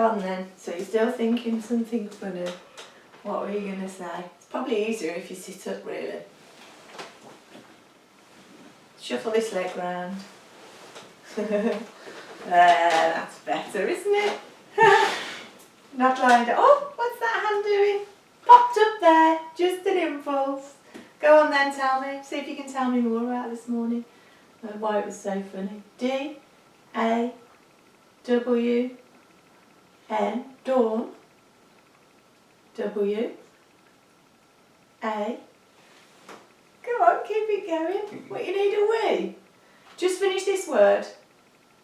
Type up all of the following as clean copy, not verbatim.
on then. So you're still thinking something funny. What were you going to say? It's probably easier if you sit up, really. Shuffle this leg round. That's better, isn't it? Not lying down. Oh, what's that hand doing? Popped up there. Just an impulse. Go on then, tell me. See if you can tell me more about this morning. Why it was so funny. D-A-W-N. Dawn. W-A. Go on, keep it going. What, you need a wee? Just finish this word.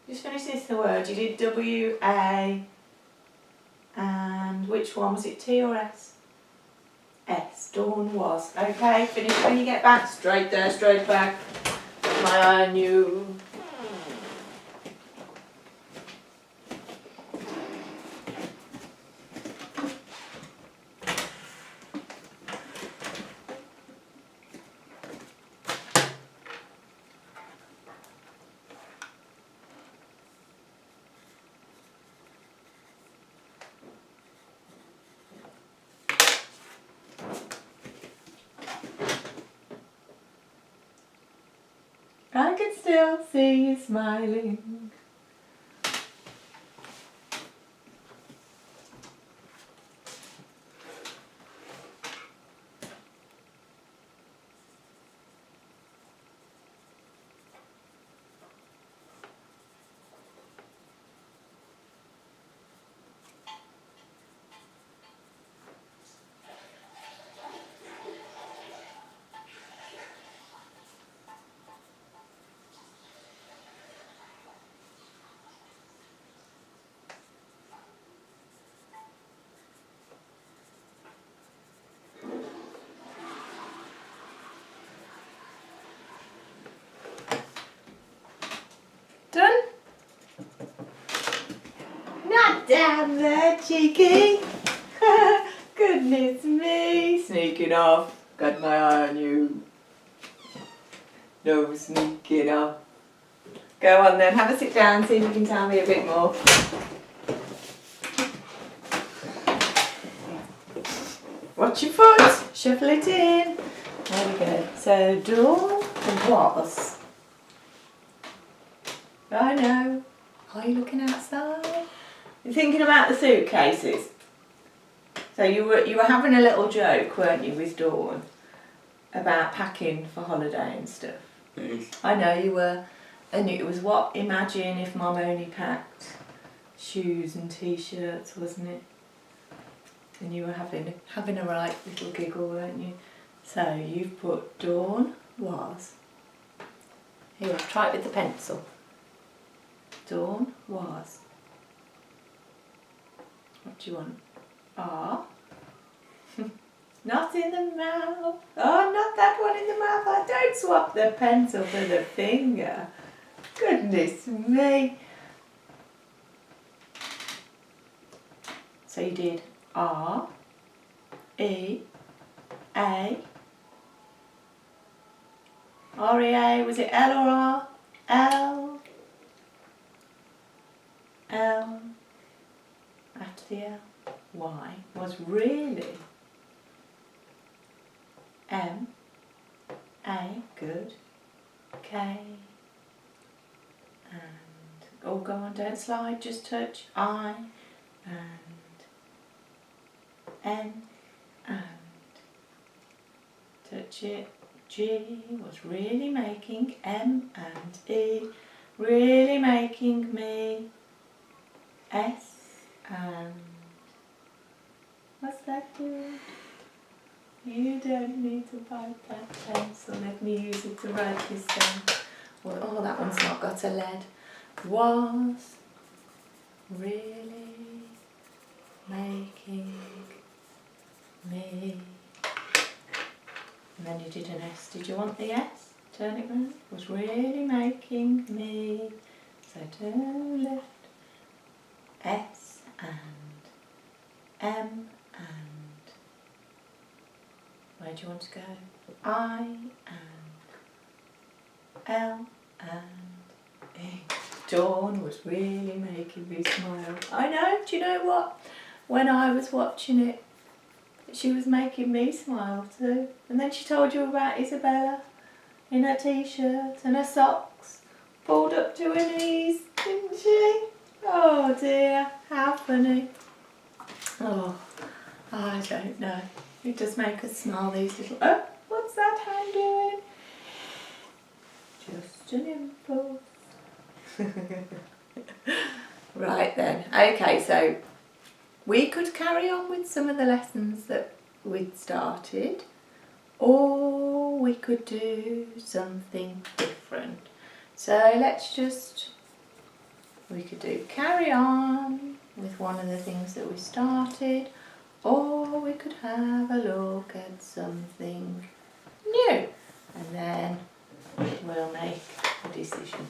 Just finish this word. You did W-A. And which one? Was it T or S? S. Dawn was. Okay, finish when you get back. Straight there, straight back. My eye on you. I can still see you smiling. Done? Not down there, cheeky. Goodness me. Sneaking off. Got my eye on you. No sneaking off. Go on then, have a sit down, see if you can tell me a bit more. Watch your foot. Shuffle it in. There we go. So, Dawn was. I know. Are you looking outside? You're thinking about the suitcases. So you were having a little joke, weren't you, with Dawn about packing for holiday and stuff. I know you were, and it was what? Imagine if Mum only packed shoes and t-shirts, wasn't it? And you were having a right little giggle, weren't you? So you've put Dawn was. Here, try it with the pencil. Dawn was. What do you want? R. Not in the mouth. Oh, not that one in the mouth. I don't swap the pencil for the finger. Goodness me. So you did R, E, A. R-E-A, was it L or R? L. L. After the L. Y was really M, A, good, K, and, oh go on, don't slide, just touch, I, and N, and touch it, G was really making, M and E, really making me, S, and what's that doing? You don't need to bite that pencil. Let me use it to write this down. Well, oh, that one's not got a lead. Was really making me. And then you did an S. Did you want the S? Turn it round. Was really making me. So turn left. S and M and where do you want to go? I and L and E. Dawn was really making me smile. I know, do you know what? When I was watching it, she was making me smile too. And then she told you about Isabella in her t-shirt and her socks, pulled up to her knees, didn't she? Oh dear, how funny. Oh, I don't know. It does make us smile, these little... Oh, what's that hand doing? Just an impulse. Right then, okay, so we could carry on with some of the lessons that we'd started, or we could do something different. So we could do carry on with one of the things that we started, or we could have a look at something new, and then we'll make a decision.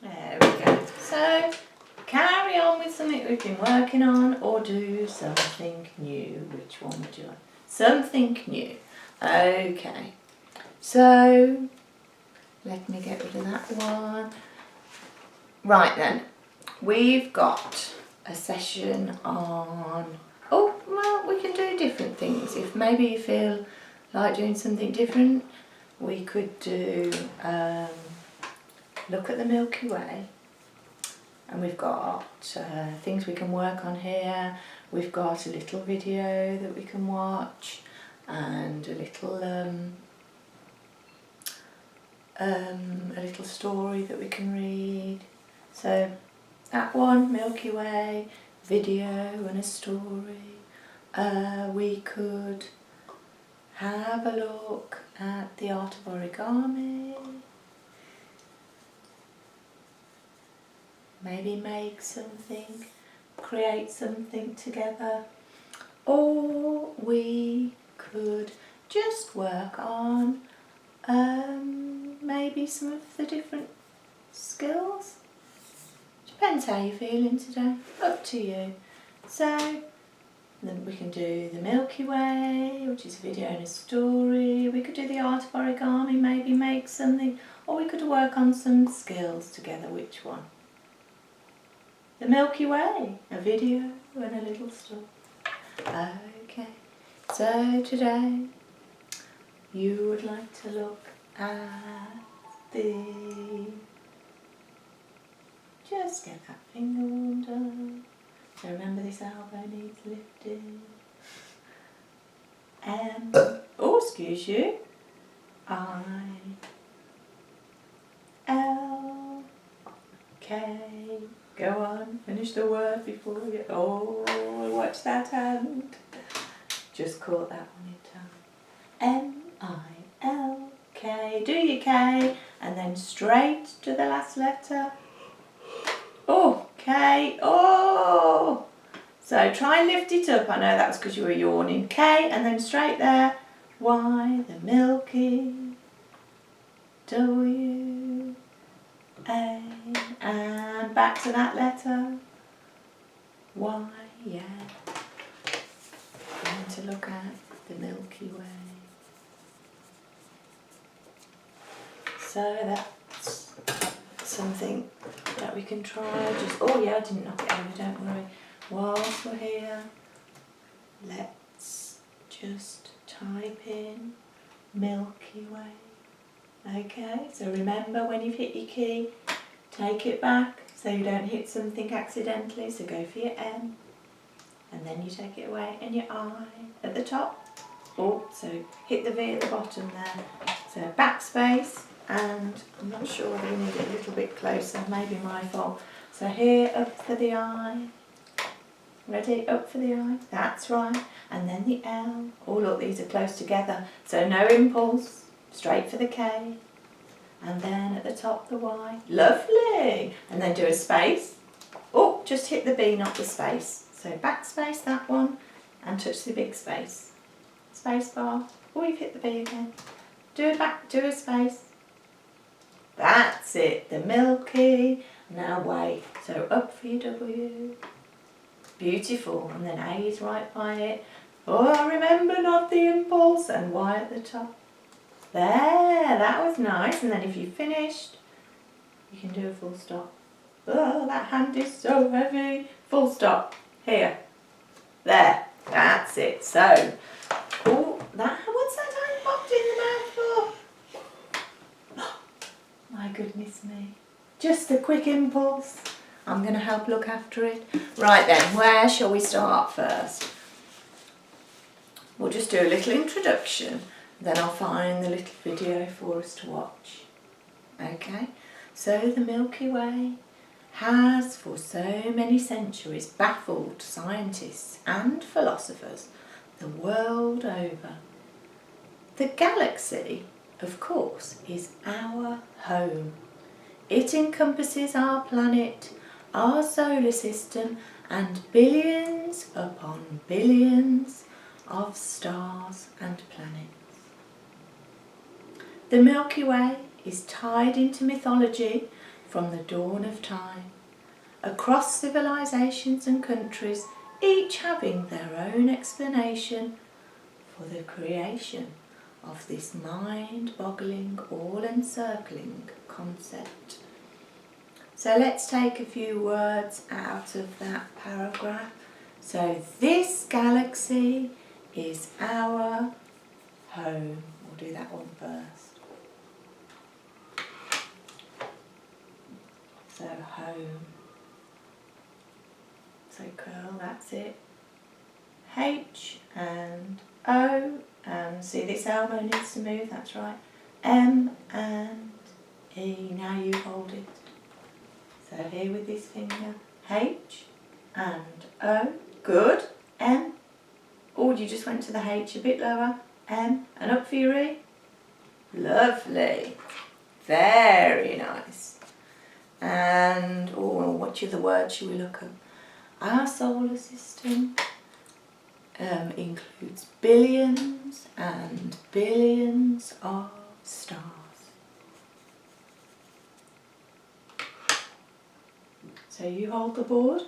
There we go. So, carry on with something we've been working on, or do something new. Which one would you like? Something new. Okay. So, let me get rid of that one. Right then, we've got a session on... Oh, well, we can do different things. If maybe you feel like doing something different, we could do... look at the Milky Way, and we've got things we can work on here. We've got a little video that we can watch, and a little story that we can read. So that one, Milky Way, video and a story. We could have a look at the art of origami. Maybe make something, create something together. Or we could just work on maybe some of the different skills. Depends how you're feeling today, up to you. So then we can do the Milky Way, which is a video and a story. We could do the art of origami, maybe make something, or we could work on some skills together. Which one? The Milky Way, a video and a little story. Okay, so today you would like to look at the... Just get that finger warmed up. So remember, this elbow needs lifting. Oh, excuse you. I-L-K. Go on, finish the word before you... Oh, watch that hand. Just caught that on your tongue. M-I-L-K. Do your K, and then straight to the last letter. Oh, K. Oh! So try and lift it up. I know that was because you were yawning. K, and then straight there. Y, the Milky. W, A, and back to that letter. Y, yeah. Going to look at the Milky Way. So that's something that we can try. Just, oh yeah, I didn't knock it over, don't worry. Whilst we're here, let's just type in Milky Way. Okay, so remember, when you've hit your key, take it back so you don't hit something accidentally. So go for your M, and then you take it away, and your I at the top. Oh, so hit the V at the bottom there. So backspace, and I'm not sure whether we need it a little bit closer, maybe my fault. So here, up for the I. Ready? Up for the I. That's right. And then the L. Oh look, these are close together. So no impulse. Straight for the K. And then at the top the Y. Lovely. And then do a space. Oh, just hit the B, not the space. So backspace that one, and touch the big space. Space bar. Oh, you've hit the B again. Do a space. That's it, the Milky. Now way. So up for your W. Beautiful. And then A is right by it. Oh, remember not the impulse, and Y at the top. There, that was nice. And then if you finished, you can do a full stop. Oh, that hand is so heavy. Full stop. Here. There. That's it. So, oh, what's that hand popped in the mouth for? Oh, my goodness me. Just a quick impulse. I'm going to help look after it. Right then, where shall we start first? We'll just do a little introduction, then I'll find the little video for us to watch. Okay, so the Milky Way has for so many centuries baffled scientists and philosophers the world over. The galaxy, of course, is our home. It encompasses our planet, our solar system, and billions upon billions of stars and planets. The Milky Way is tied into mythology from the dawn of time, across civilizations and countries, each having their own explanation for the creation of this mind-boggling, all-encircling concept. So let's take a few words out of that paragraph. So this galaxy is our home. We'll do that one first. So home. So curl, that's it. H and O, and see this elbow needs to move, that's right. M and E, now you hold it. So here with this finger, H and O, good. M, oh, you just went to the H a bit lower. M, and up for your E. Lovely. Very nice. And, oh, what other word should we look at? Our solar system includes billions and billions of stars. So you hold the board.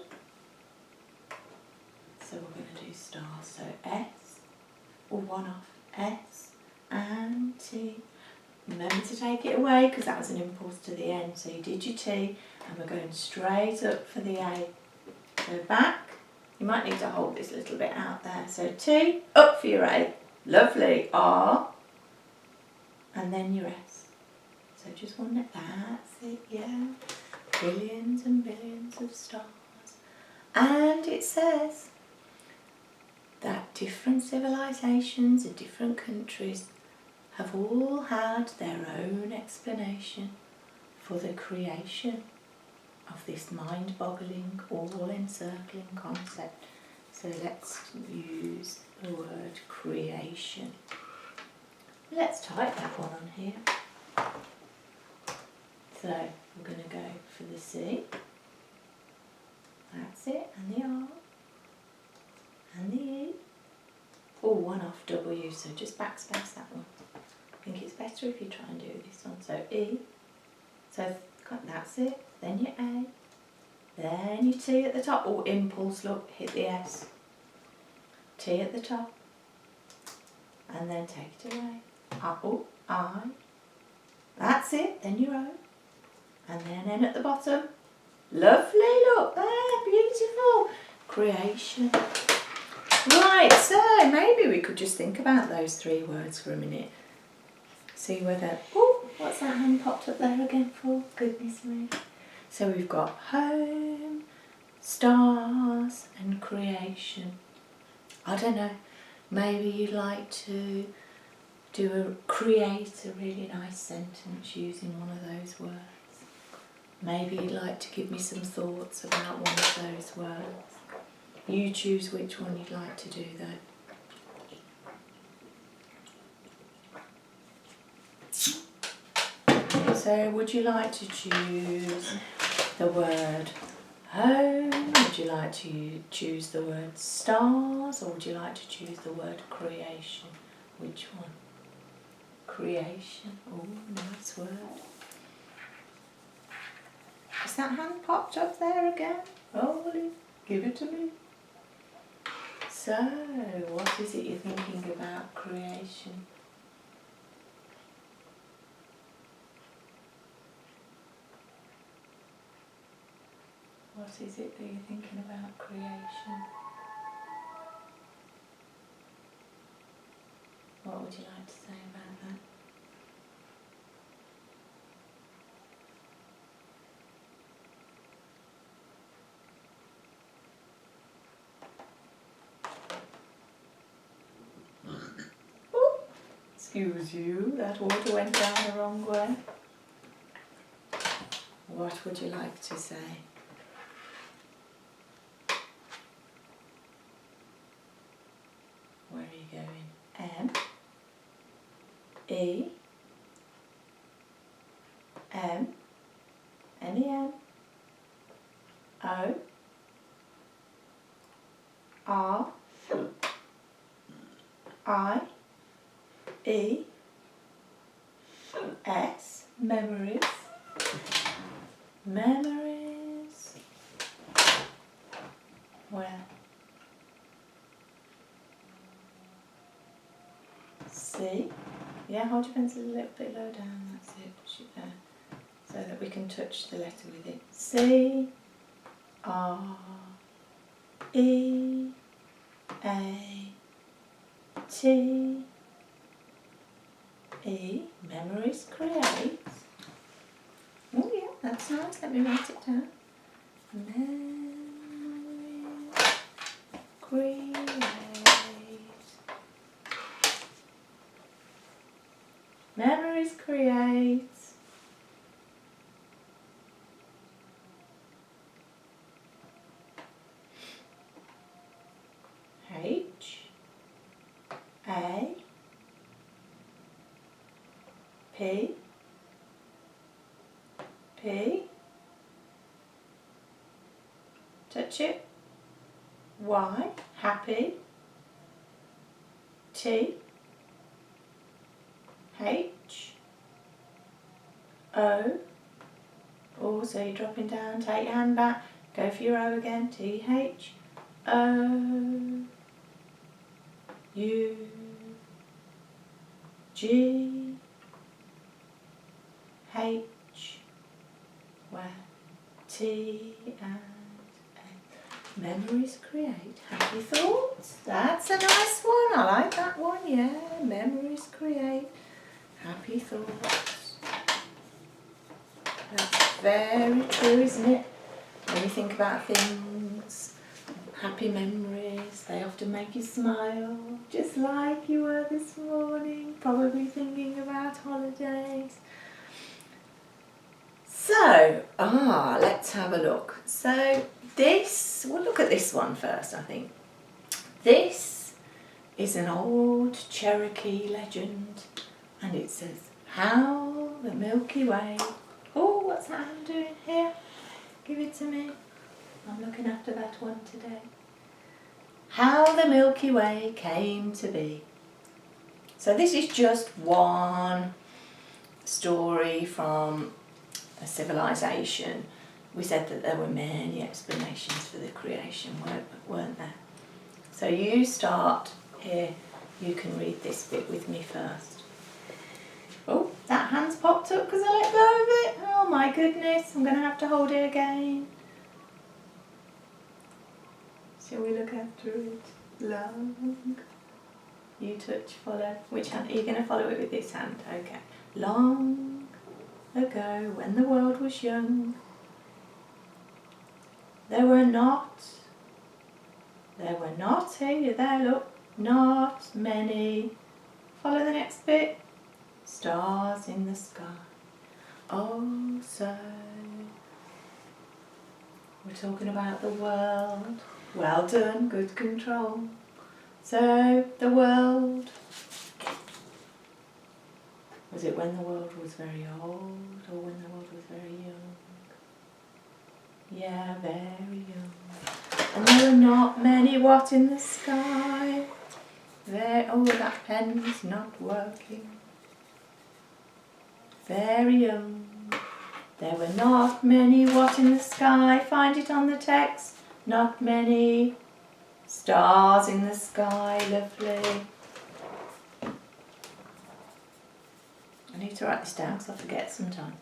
So we're going to do stars. So S, or one off, S and T. Remember to take it away because that was an impulse to the end. So you did your T and we're going straight up for the A. So back. You might need to hold this a little bit out there. So T, up for your A. Lovely. R. And then your S. So just one neck. That's it, yeah. Billions and billions of stars. And it says that different civilizations in different countries have all had their own explanation for the creation of this mind-boggling, all-encircling concept. So let's use the word creation. Let's type that one on here. So we're going to go for the C. That's it, and the R. And the E. Oh, one off W, so just backspace that one. I think it's better if you try and do this one. So E. So that's it. Then your A. Then your T at the top. Oh, impulse, look, hit the S. T at the top. And then take it away. Oh, I. That's it. Then your O. And then N at the bottom. Lovely, look there, beautiful. Creation. Right, so maybe we could just think about those three words for a minute. See whether, oh, what's that hand popped up there again for? Goodness me. So we've got home, stars and creation. I don't know, maybe you'd like to create a really nice sentence using one of those words. Maybe you'd like to give me some thoughts about one of those words. You choose which one you'd like to do though. So would you like to choose the word home? Would you like to choose the word stars? Or would you like to choose the word creation? Which one? Creation. Oh, nice word. Is that hand popped up there again? Holy, give it to me. So, what is it you're thinking about creation? What is it that you're thinking about creation? What would you like to say about that? Oh, excuse you, that water went down the wrong way. What would you like to say? Where are you going? M, E, M, N-E-M, O, R, I, E, S, memories, memories, where? C, yeah, hold your pencil a little bit lower down, that's it, push it there, so that we can touch the letter with it. C, R, E, A, T, E, memories create. Oh yeah, that's nice, let me write it down. Memories create. Memories create. H, A, P, P, touch it, Y, happy, T, H, O, oh, so you're dropping down, take your hand back, go for your O again, T, H, O, U, G, H, where? T and A. Memories create happy thoughts. That's a nice one. I like that one. Yeah, memories create happy thoughts. That's very true, isn't it? When you think about things, happy memories, they often make you smile, just like you were this morning, probably thinking about holidays. So, let's have a look. So we'll look at this one first, I think. This is an old Cherokee legend, and it says, how the Milky Way, oh, what's that hand doing here? Give it to me. I'm looking after that one today. How the Milky Way came to be. So this is just one story from a civilization. We said that there were many explanations for the creation, weren't there? So you start here. You can read this bit with me first. Oh, that hand's popped up because I let go of it. Oh my goodness, I'm going to have to hold it again. Shall we look after it? Long. You touch, follow. Which hand? Are you going to follow it with this hand? Okay. Long ago, when the world was young, there were not, here, there, look, not many, follow the next bit, stars in the sky. Oh, so, we're talking about the world. Well done, good control. So, the world, was it when the world was very old or when the world was very young? Yeah, very young. And there were not many what in the sky? There, oh, that pen's not working. Very young. There were not many what in the sky. Find it on the text. Not many stars in the sky. Lovely. I need to write this down because I forget sometimes.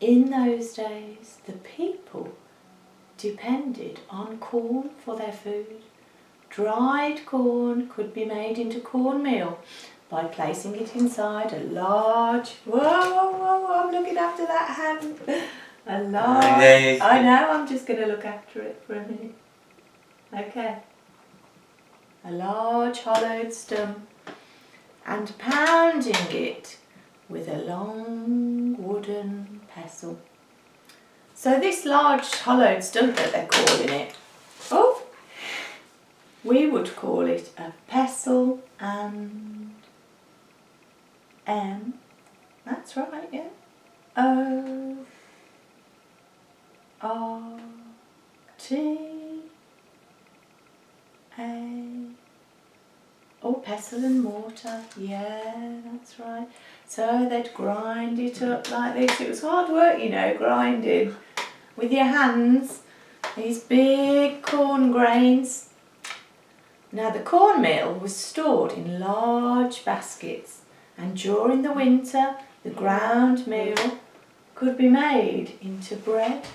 In those days, the people depended on corn for their food. Dried corn could be made into cornmeal by placing it inside a large... Whoa, I'm looking after that hand. A large... I know, I'm just going to look after it for a minute. Okay. A large hollowed stump and pounding it with a long wooden pestle. So this large hollowed stump that they're calling it, we would call it a pestle and that's right, yeah. O-R-T-A. Oh, pestle and mortar, yeah, that's right. So they'd grind it up like this. It was hard work, you know, grinding with your hands, these big corn grains. Now the cornmeal was stored in large baskets, and during the winter the ground meal could be made into bread.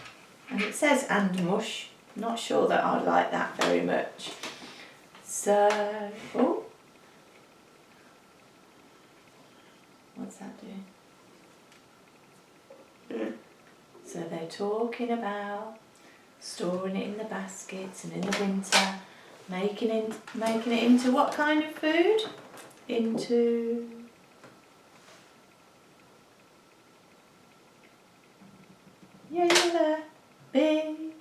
And it says and mush. I'm not sure that I like that very much. So, what's that doing? So they're talking about storing it in the baskets and in the winter, making it into what kind of food? Into yeah, you're there. B-R-E-A,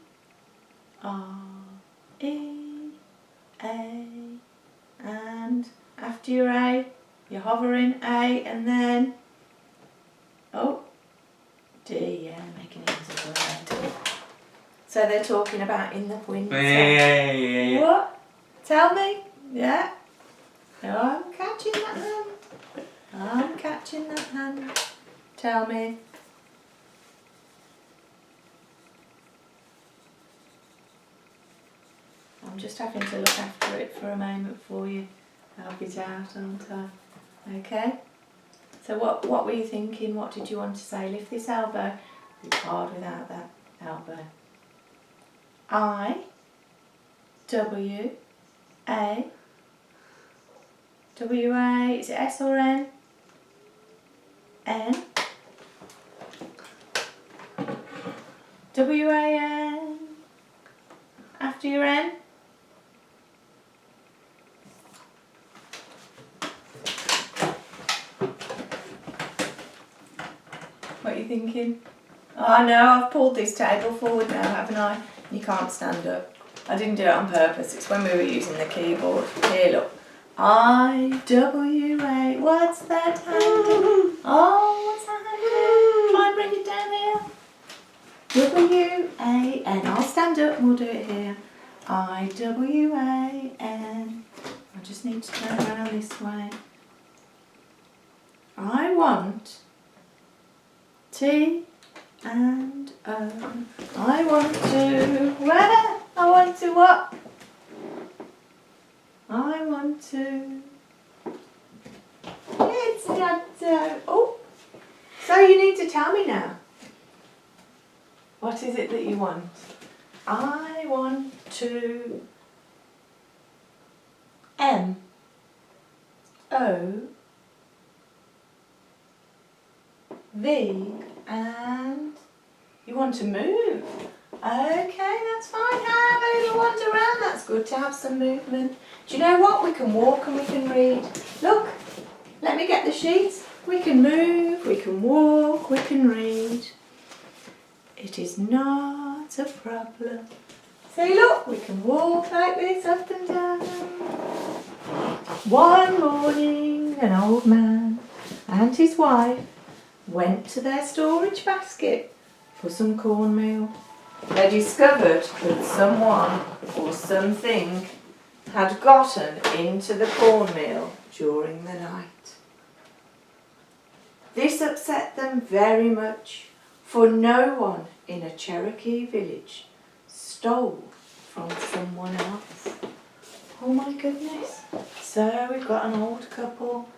and after your A, you're hovering A, and then D, yeah, making it into bread. So they're talking about in the winter. Yeah. What? Tell me. Yeah. I'm catching that hand. I'm catching that hand. Tell me. I'm just having to look after it for a moment for you. Help it out, aren't I? Okay. So what were you thinking? What did you want to say? Lift this elbow. It's hard without that elbow. I, W, A, W-A, is it S or N? N, W-A-N, after your N. What are you thinking? Oh no, I've pulled this table forward now, haven't I? You can't stand up. I didn't do it on purpose, it's when we were using the keyboard. Here, look. I-W-A, what's that hand doing? Oh, what's that hand doing? Try and bring it down here. W-A-N, I'll stand up and we'll do it here. I-W-A-N. I just need to turn around this way. I want T and O. I want to, where? I want to what? I want to, it's not, so you need to tell me now. What is it that you want? I want to M O V, and you want to move. Okay, that's fine. Have a little wander around. That's good to have some movement. Do you know what? We can walk and we can read. Look, let me get the sheets. We can move, we can walk, we can read. It is not a problem. See, look, we can walk like this up and down. One morning, an old man and his wife went to their storage basket for some cornmeal. They discovered that someone or something had gotten into the cornmeal during the night. This upset them very much, For no one in a Cherokee village stole from someone else. Oh my goodness. So we've got an old couple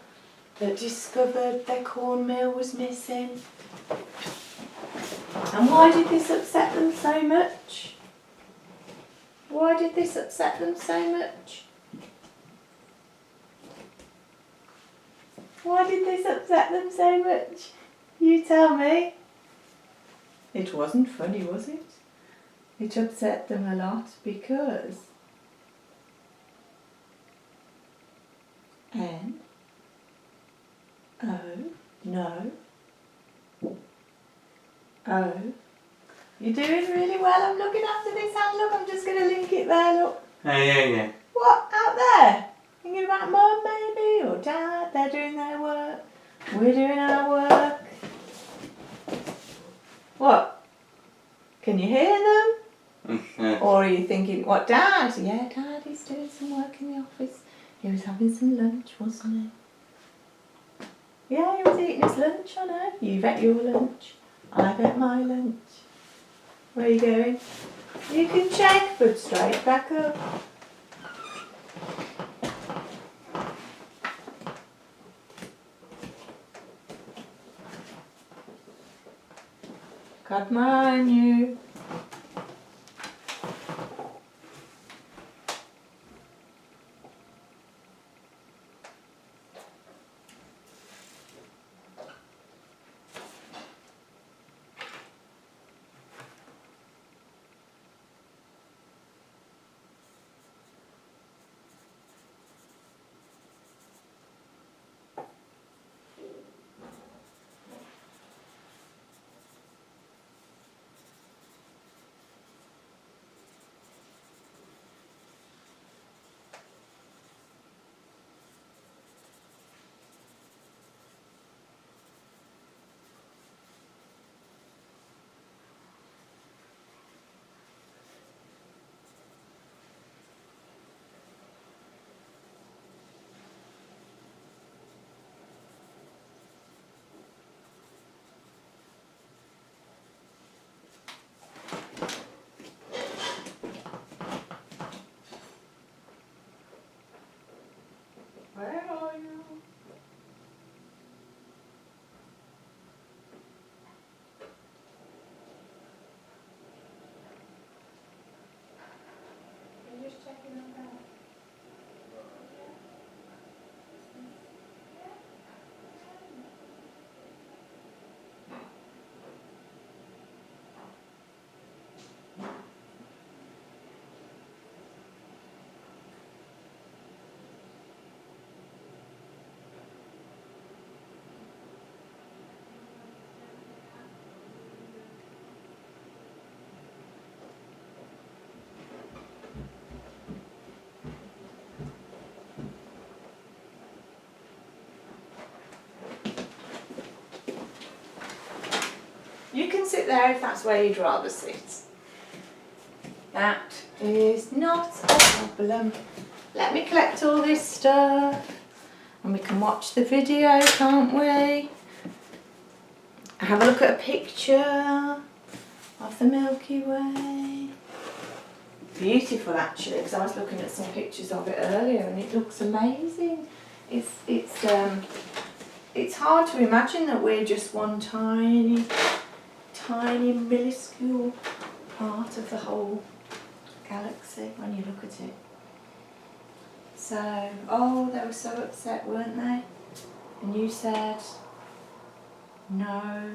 that discovered their cornmeal was missing. And why did this upset them so much? Why did this upset them so much? Why did this upset them so much? You tell me. It wasn't funny, was it? It upset them a lot because... And... Oh, no. Oh. You're doing really well. I'm looking after this hand. Look, I'm just going to link it there, look. Yeah. What? Out there? Thinking about Mum maybe? Or Dad? They're doing their work. We're doing our work. What? Can you hear them? Or are you thinking, what, Dad? Yeah, Dad, he's doing some work in the office. He was having some lunch, wasn't he? Yeah, he was eating his lunch, I know. You've ate your lunch. I've ate my lunch. Where are you going? You can check, but straight back up. Come on, you. Where are you? I'm just checking on that. You can sit there if that's where you'd rather sit. That is not a problem. Let me collect all this stuff and we can watch the video, can't we? Have a look at a picture of the Milky Way. Beautiful actually, because I was looking at some pictures of it earlier and it looks amazing. It's hard to imagine that we're just one tiny minuscule part of the whole galaxy when you look at it. So, oh, they were so upset, weren't they? And you said no.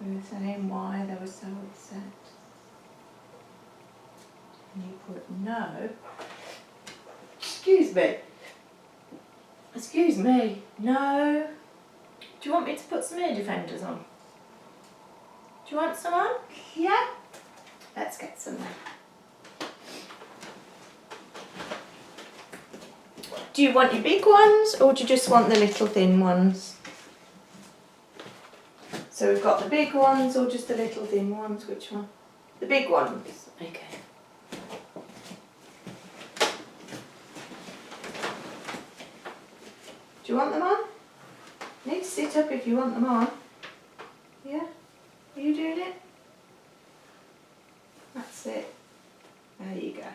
We were saying why they were so upset. And you put no. Excuse me. Excuse me. No. Do you want me to put some ear defenders on? Do you want some on? Yeah? Let's get some then. Do you want your big ones or do you just want the little thin ones? So we've got the big ones or just the little thin ones, which one? The big ones, okay. Do you want them on? You need to sit up if you want them on. Yeah? Are you doing it? That's it. There you go.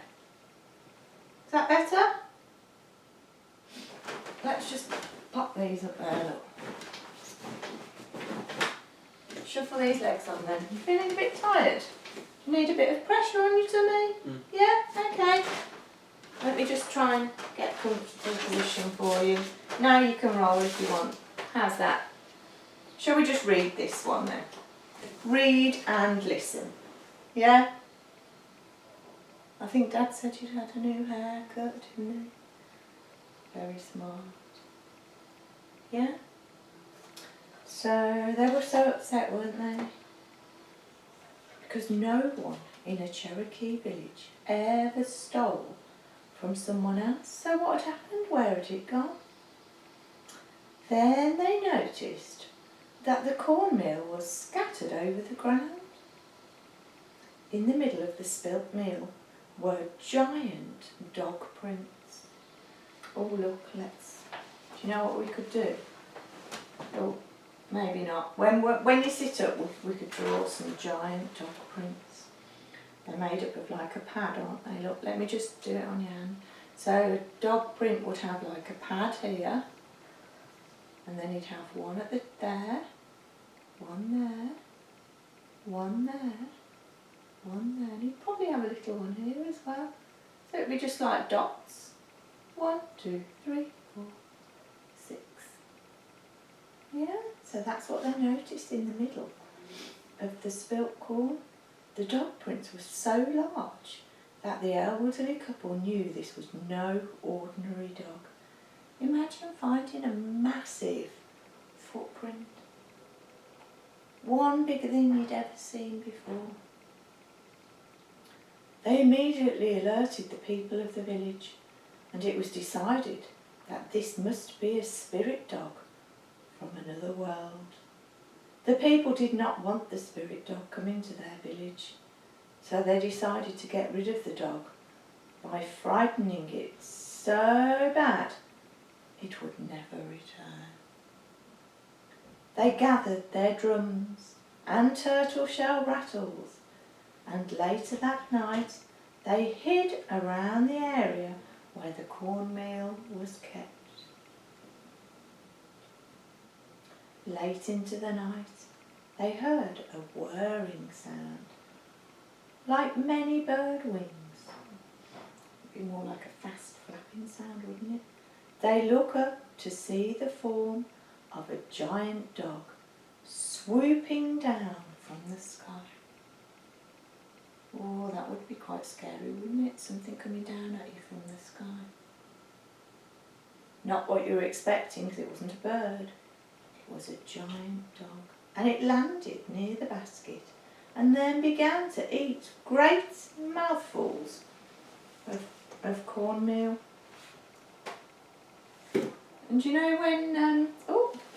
Is that better? Let's just pop these up there, look. Shuffle these legs on then. You feeling a bit tired? You need a bit of pressure on your tummy? Yeah? Okay. Let me just try and get a comfortable position for you. Now you can roll if you want. How's that? Shall we just read this one then? Read and listen. Yeah? I think Dad said you'd had a new haircut, didn't he? Very smart. Yeah? So they were so upset, weren't they? Because no one in a Cherokee village ever stole from someone else. So what had happened? Where had it gone? Then they noticed that the cornmeal was scattered over the ground. In the middle of the spilt meal were giant dog prints. Oh look, do you know what we could do? Oh, maybe not. When you sit up, we could draw some giant dog prints. They're made up of like a pad, aren't they? Look, let me just do it on your hand. So a dog print would have like a pad here, and then you'd have one at there, one there, one there, one there, and you'd probably have a little one here as well. So it'd be just like dots. 1, 2, 3, 4, 6. Yeah, so that's what they noticed in the middle of the spilt corn. The dog prints were so large that the elderly couple knew this was no ordinary dog. Imagine finding a massive footprint, one bigger than you'd ever seen before. They immediately alerted the people of the village, and it was decided that this must be a spirit dog from another world. The people did not want the spirit dog coming to their village, so they decided to get rid of the dog by frightening it so bad it would never return. They gathered their drums and turtle shell rattles, and later that night they hid around the area where the cornmeal was kept. Late into the night, they heard a whirring sound, like many bird wings. It'd be more like a fast flapping sound, wouldn't it? They look up to see the form of a giant dog swooping down from the sky. Oh, that would be quite scary, wouldn't it? Something coming down at you from the sky. Not what you were expecting, because it wasn't a bird. It was a giant dog. And it landed near the basket and then began to eat great mouthfuls of cornmeal. And you know when,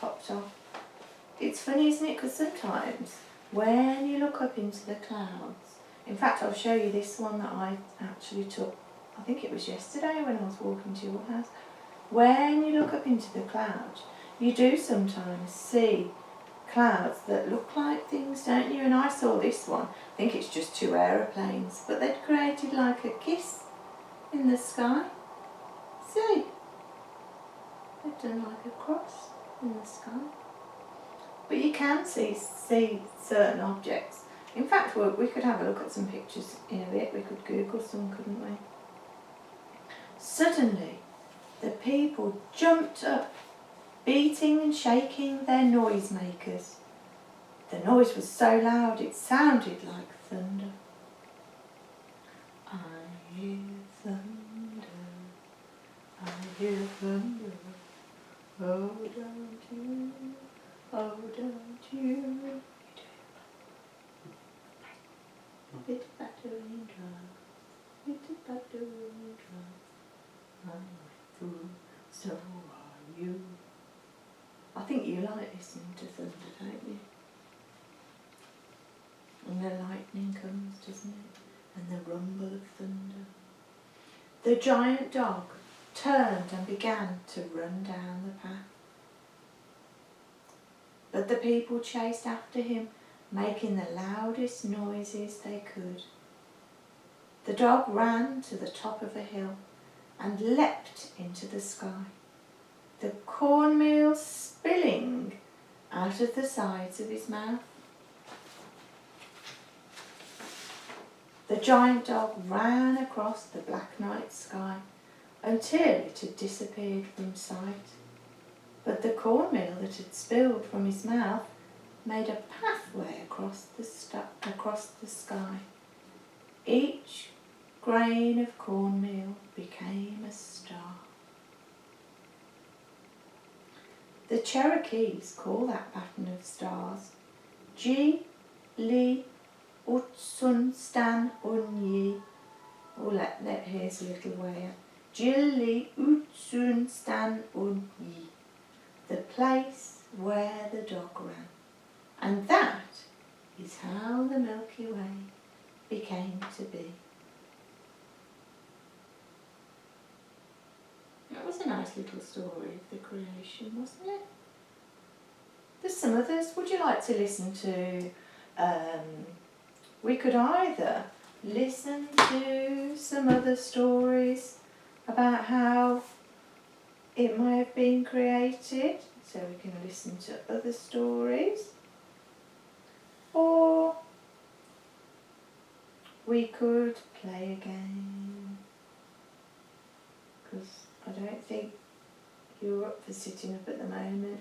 popped off. It's funny, isn't it? Because sometimes when you look up into the clouds, in fact I'll show you this one that I actually took, I think it was yesterday when I was walking to your house. When you look up into the clouds, you do sometimes see clouds that look like things, don't you? And I saw this one. I think it's just 2 aeroplanes, but they'd created like a kiss in the sky. See? They've done like a cross in the sky. But you can see certain objects. In fact, we could have a look at some pictures in a bit. We could Google some, couldn't we? Suddenly, the people jumped up, beating and shaking their noisemakers. The noise was so loud it sounded like thunder. I hear thunder, I hear thunder, oh don't you, oh don't you. Little battering drum, little battering drum, I'm a fool, so are you. I think you like listening to thunder, don't you? And the lightning comes, doesn't it? And the rumble of thunder. The giant dog turned and began to run down the path. But the people chased after him, making the loudest noises they could. The dog ran to the top of a hill and leapt into the sky, the cornmeal spilling out of the sides of his mouth. The giant dog ran across the black night sky until it had disappeared from sight. But the cornmeal that had spilled from his mouth made a pathway across the sky. Each grain of cornmeal became a star. The Cherokees call that pattern of stars Ji, Li, Utsun, Stan, Un, Yi. Oh, here's a little way out. Jil, Li, Utsun, Stan, Un, Yi. The place where the dog ran. And that is how the Milky Way became to be. That was a nice little story of the creation, wasn't it? There's some others. Would you like to listen to? We could either listen to some other stories about how it may have been created, so we can listen to other stories, or we could play a game, because I don't think you're up for sitting up at the moment.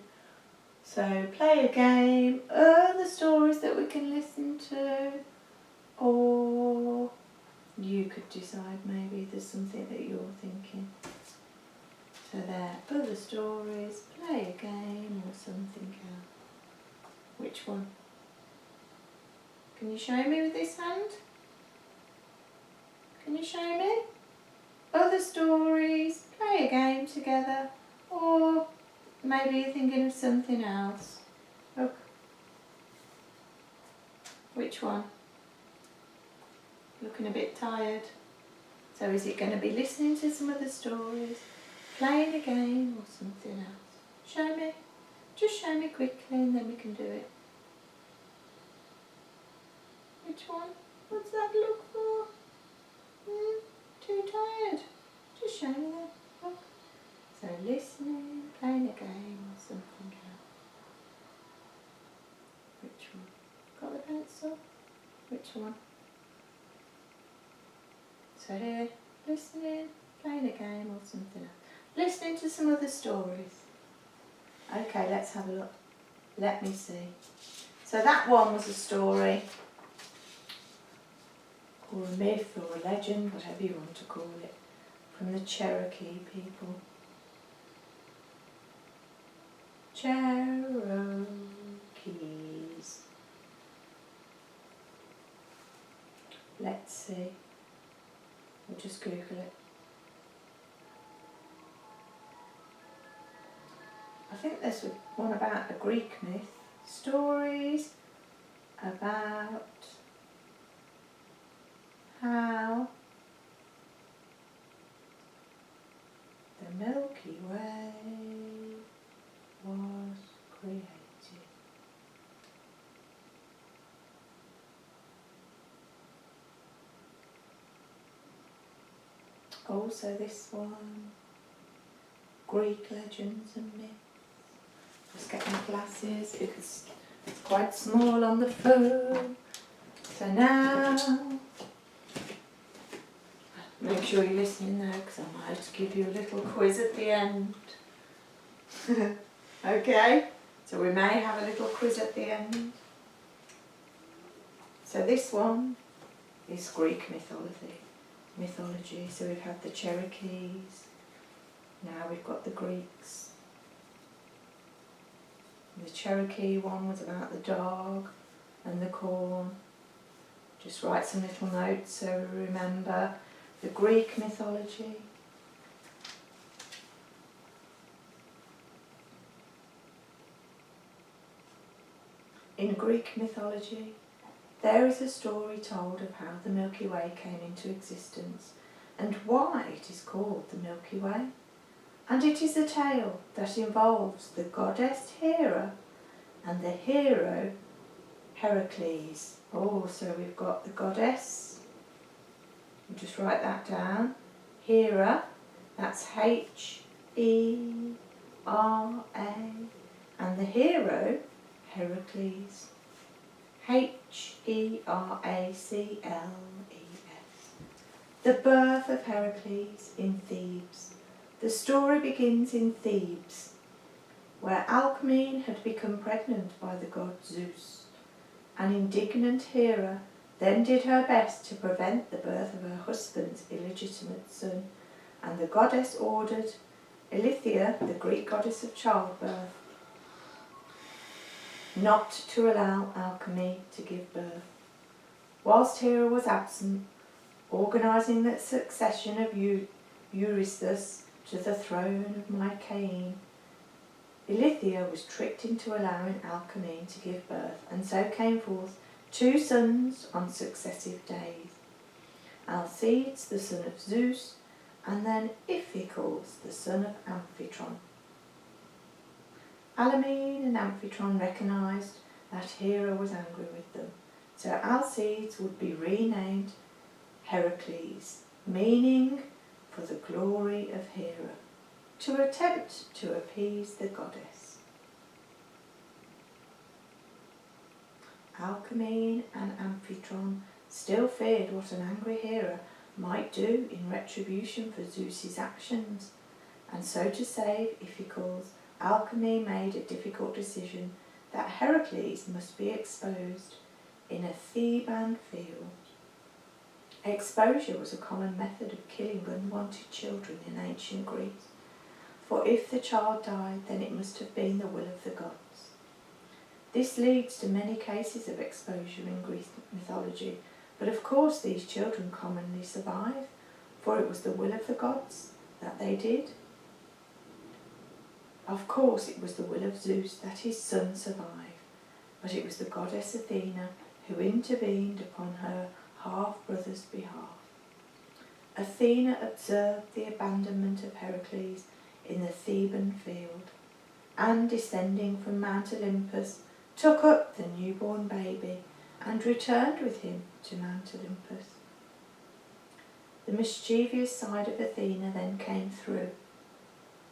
So play a game, other stories that we can listen to, or you could decide maybe there's something that you're thinking. So there, other stories, play a game or something else. Which one? Can you show me with this hand? Can you show me? Other stories, play a game together, or maybe you're thinking of something else. Look. Which one? Looking a bit tired. So is it going to be listening to some other stories, playing a game, or something else? Show me. Just show me quickly and then we can do it. Which one? What's that look for? Too tired. Just show me that. Look. So listening, playing a game, or something else. Which one? Got the pencil? Which one? So here, listening, playing a game, or something else. Listening to some other stories. Okay, let's have a look. Let me see. So that one was a story, or a myth, or a legend, whatever you want to call it, from the Cherokee people. Cherokees. Let's see. We'll just Google it. I think there's one about a Greek myth. Stories about how the Milky Way was created. Also this one, Greek legends and myths. Just get my glasses because it's quite small on the phone. So now, make sure you're listening there because I might give you a little quiz at the end. Okay, so we may have a little quiz at the end. So this one is Greek mythology. So we've had the Cherokees, now we've got the Greeks. The Cherokee one was about the dog and the corn. Just write some little notes so we remember. The Greek mythology. In Greek mythology, there is a story told of how the Milky Way came into existence and why it is called the Milky Way. And it is a tale that involves the goddess Hera and the hero Heracles. Oh, so we've got the goddess. We'll just write that down. Hera, that's H-E-R-A. And the hero, Heracles. H-E-R-A-C-L-E-S. The birth of Heracles in Thebes. The story begins in Thebes, where Alcmene had become pregnant by the god Zeus. An indignant Hera then did her best to prevent the birth of her husband's illegitimate son, and the goddess ordered Eilithyia, the Greek goddess of childbirth, not to allow Alcmene to give birth. Whilst Hera was absent, organising the succession of Eurystheus to the throne of Mycenae, Eilithyia was tricked into allowing Alcmene to give birth, and so came forth 2 sons on successive days. Alcides, the son of Zeus, and then Iphicles, the son of Amphitryon. Alamene and Amphitryon recognised that Hera was angry with them, so Alcides would be renamed Heracles, meaning for the glory of Hera, to attempt to appease the goddess. Alcmene and Amphitryon still feared what an angry Hera might do in retribution for Zeus's actions, and so to save Iphicles, Alcmene made a difficult decision that Heracles must be exposed in a Theban field. Exposure was a common method of killing unwanted children in ancient Greece, for if the child died, then it must have been the will of the gods. This leads to many cases of exposure in Greek mythology, but of course these children commonly survive, for it was the will of the gods that they did. Of course it was the will of Zeus that his son survived, but it was the goddess Athena who intervened upon her half-brother's behalf. Athena observed the abandonment of Heracles in the Theban field, and descending from Mount Olympus, took up the newborn baby and returned with him to Mount Olympus. The mischievous side of Athena then came through,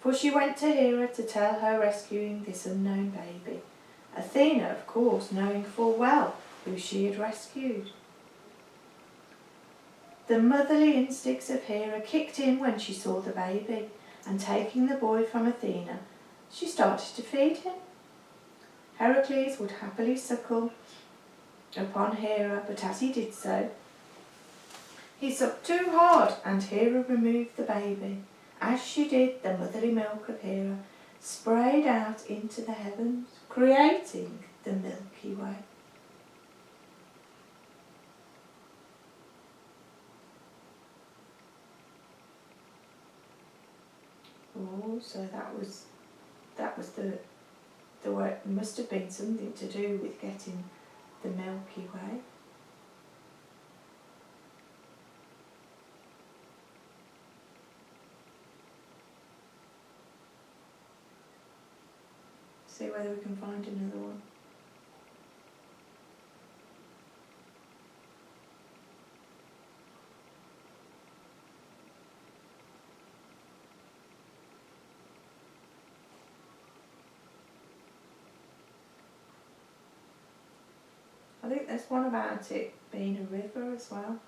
for she went to Hera to tell her rescuing this unknown baby, Athena, of course, knowing full well who she had rescued. The motherly instincts of Hera kicked in when she saw the baby, and taking the boy from Athena, she started to feed him. Heracles would happily suckle upon Hera, but as he did so, he sucked too hard, and Hera removed the baby. As she did, the motherly milk of Hera sprayed out into the heavens, creating the Milky Way. Oh, so that was the way. It must have been something to do with getting the Milky Way. See whether we can find another one. I think there's one about it being a river as well.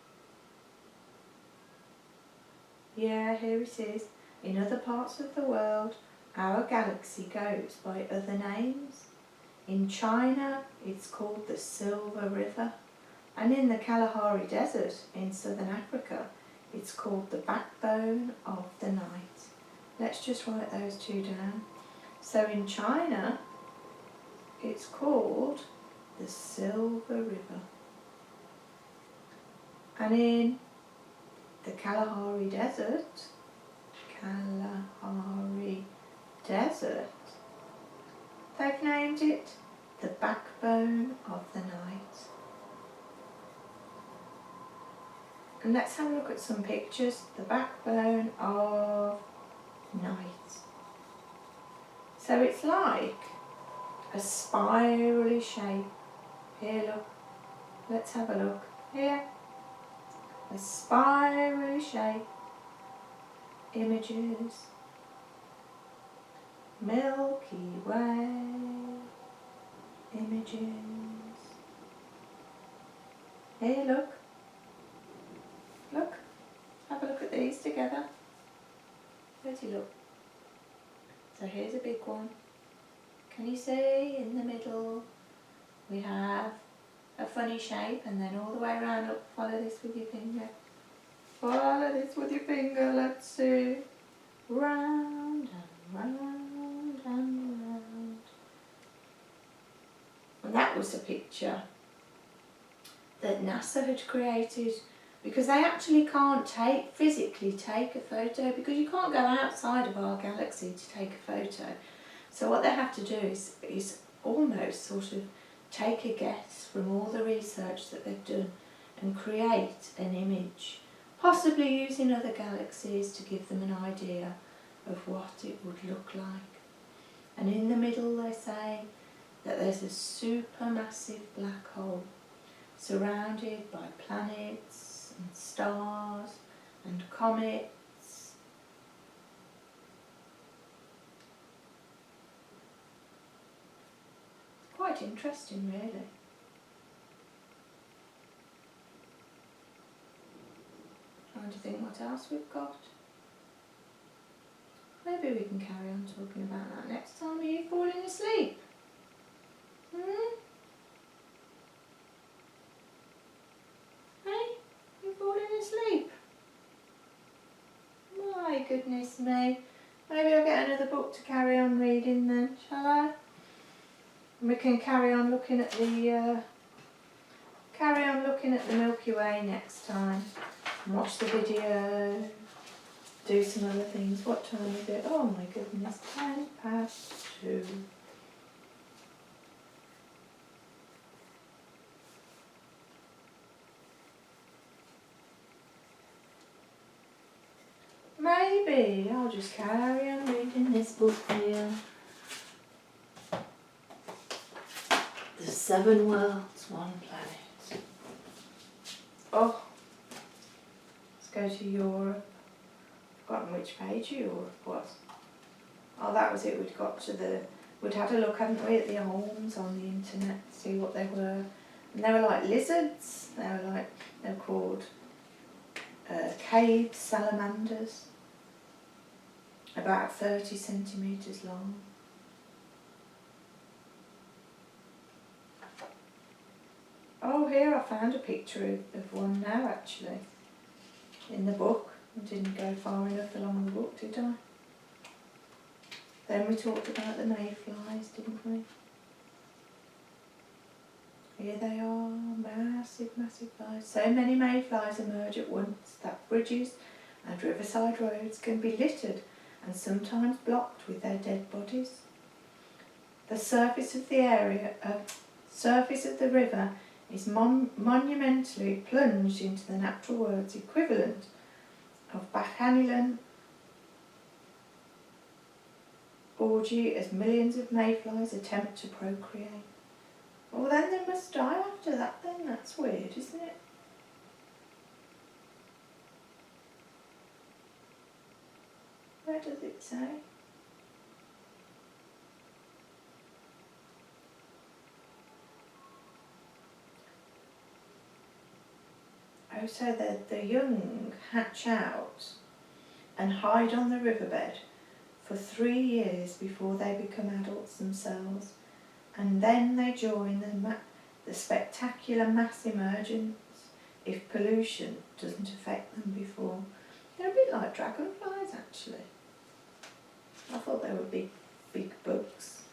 Yeah, here it is. In other parts of the world, our galaxy goes by other names. In China, it's called the Silver River, and in the Kalahari Desert in southern Africa, it's called the Backbone of the Night. Let's just write those two down. So in China, it's called the Silver River, and in the Kalahari Desert, they've named it the Backbone of the Night. And let's have a look at some pictures. The Backbone of Night. So it's like a spirally shape Here, look. Let's have a look. Here. A spirally shaped images. Milky Way images. Here, look. Look. Have a look at these together. Where's he look? So here's a big one. Can you see in the middle we have a funny shape, and then all the way around, look, follow this with your finger. Follow this with your finger, let's see. Round and round and round. And that was a picture that NASA had created, because they actually can't physically take a photo, because you can't go outside of our galaxy to take a photo. So what they have to do is almost sort of take a guess from all the research that they've done and create an image, possibly using other galaxies to give them an idea of what it would look like. And in the middle they say that there's a supermassive black hole surrounded by planets and stars and comets. Quite interesting, really. Trying to think what else we've got. Maybe we can carry on talking about that next time. Are you falling asleep? Hey? You falling asleep? My goodness me. Maybe I'll get another book to carry on reading then, shall I? And we can carry on looking at the Milky Way next time. And watch the video. Do some other things. What time is it? Oh my goodness, 2:10. Maybe I'll just carry on reading this book here. The 7 worlds, 1 planet. Oh, let's go to Europe. Forgotten which page Europe was. Oh, that was it. We'd had a look, hadn't we, at the homes on the internet, see what they were. And they were like lizards. They were called cave salamanders, about 30 centimetres long. Oh, here I found a picture of one now, actually, in the book. I didn't go far enough along the book, did I? Then we talked about the mayflies, didn't we? Here they are, massive, massive flies. So many mayflies emerge at once that bridges and riverside roads can be littered and sometimes blocked with their dead bodies. The surface of the river is monumentally plunged into the natural world's equivalent of bacchanalian orgy as millions of mayflies attempt to procreate. Well, then they must die after that then. That's weird, isn't it? Where does it say? Oh, so the young hatch out and hide on the riverbed for 3 years before they become adults themselves, and then they join the spectacular mass emergence if pollution doesn't affect them before. They're a bit like dragonflies, actually. I thought they were big bugs.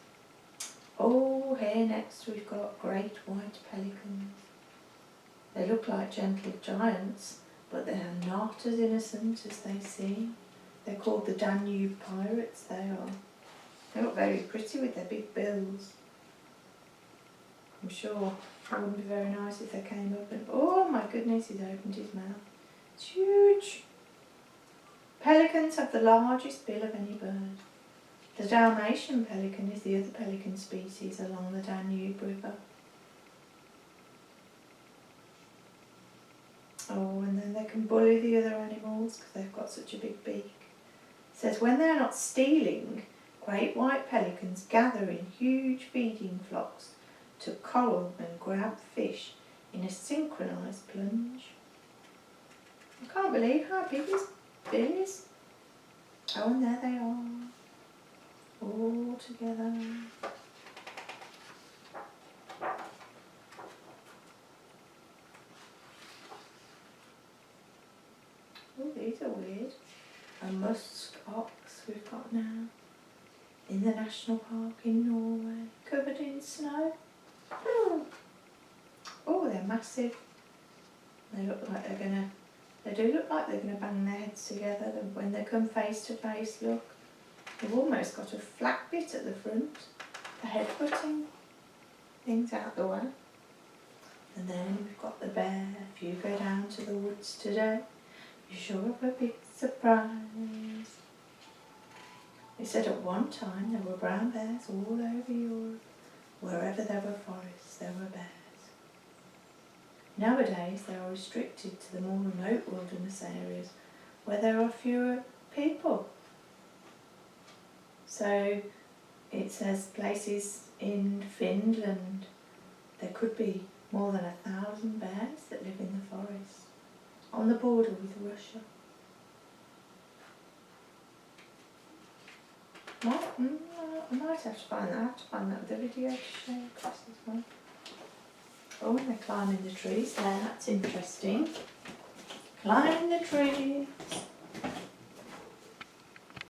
Oh, here next we've got great white pelicans. They look like gentle giants, but they are not as innocent as they seem. They're called the Danube pirates, they are. They look very pretty with their big bills. I'm sure it wouldn't be very nice if they came up and... Oh my goodness, he's opened his mouth. It's huge. Pelicans have the largest bill of any bird. The Dalmatian pelican is the other pelican species along the Danube River. Oh, and then they can bully the other animals because they've got such a big beak. It says when they're not stealing, great white pelicans gather in huge feeding flocks to collar and grab fish in a synchronised plunge. I can't believe how big his bill is. Oh, and there they are, all together. Oh, these are weird. A musk ox we've got now in the national park in Norway, covered in snow. Oh, they're massive. They look like they do look like they're gonna bang their heads together when they come face to face. Look, they've almost got a flat bit at the front, the head putting things out the way. And then we've got the bear. If you go down to the woods today, you're sure of a big surprise. They said at one time there were brown bears all over Europe. Wherever there were forests, there were bears. Nowadays they are restricted to the more remote wilderness areas where there are fewer people. So it says places in Finland, there could be more than 1,000 bears that live in the forest on the border with Russia. I might have to find that. I have to find that with the video to show you across as well. Oh, and they're climbing the trees there. That's interesting. Climbing the trees.